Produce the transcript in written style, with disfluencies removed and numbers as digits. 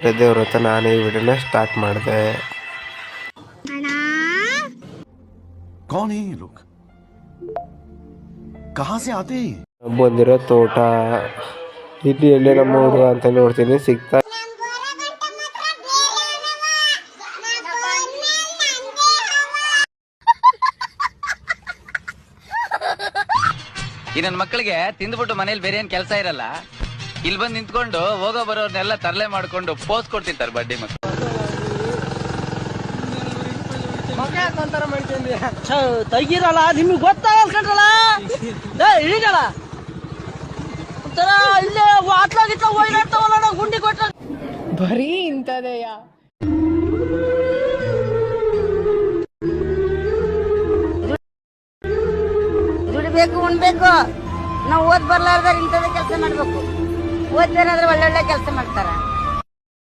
ಕೊಟ್ಟಿದ್ದೆ ಅವ್ರ ಹತ್ರ ನಾನು ಈ ವಿಡಿಯೋನ ಸ್ಟಾರ್ಟ್ ಮಾಡಿದೆ. कौन है ये लोग? कहाँ से आते हैं? ಬಂದಿರೋ ತೋಟ ಇಲ್ಲಿ ಎಲ್ಲೇ ನಮ್ಮ ಹುಡುಗ ಅಂತ ನೋಡ್ತೀನಿ ಸಿಗ್ತಾ. ಈ ನನ್ನ ಮಕ್ಕಳಿಗೆ ತಿಂದ್ಬಿಟ್ಟು ಮನೇಲಿ ಬೇರೆ ಏನ್ ಕೆಲಸ ಇರಲ್ಲ, ಇಲ್ಲಿ ಬಂದು ನಿಂತ್ಕೊಂಡು ಹೋಗೋ ಬರೋರ್ನೆಲ್ಲ ತರಲೆ ಮಾಡ್ಕೊಂಡು ಪೋಸ್ ಕೊಡ್ತಿರ್ತಾರೆ ಬಡ್ಡಿ ಮಕ್ಕಳು. ತೆಗೀರಲ್ಲ, ನಿಮ್ಗೆ ಗೊತ್ತಾಗಲ್ಕಂಡ್ರಲ್ಲ ಇಳಿಗಲ್ಲ ಒಂಥರ ಇಲ್ಲೇ ಆತ್ಲಾಗಿತ್ತ ಓಡಾಡ್ತಾವಲ್ಲ ಗುಂಡಿ ಕೊಟ್ಟ ಬರೀ ಇಂಥದೆಯಾ. ದುಡಿಬೇಕು ಉಣ್ಬೇಕು. ನಾವು ಓದ್ ಬರ್ಲಾರ್ದಾರ ಇಂಥದೇ ಕೆಲಸ ಮಾಡ್ಬೇಕು. ಓದ್ದೇನಾದ್ರೆ ಒಳ್ಳೊಳ್ಳೆ ಕೆಲಸ ಮಾಡ್ತಾರ.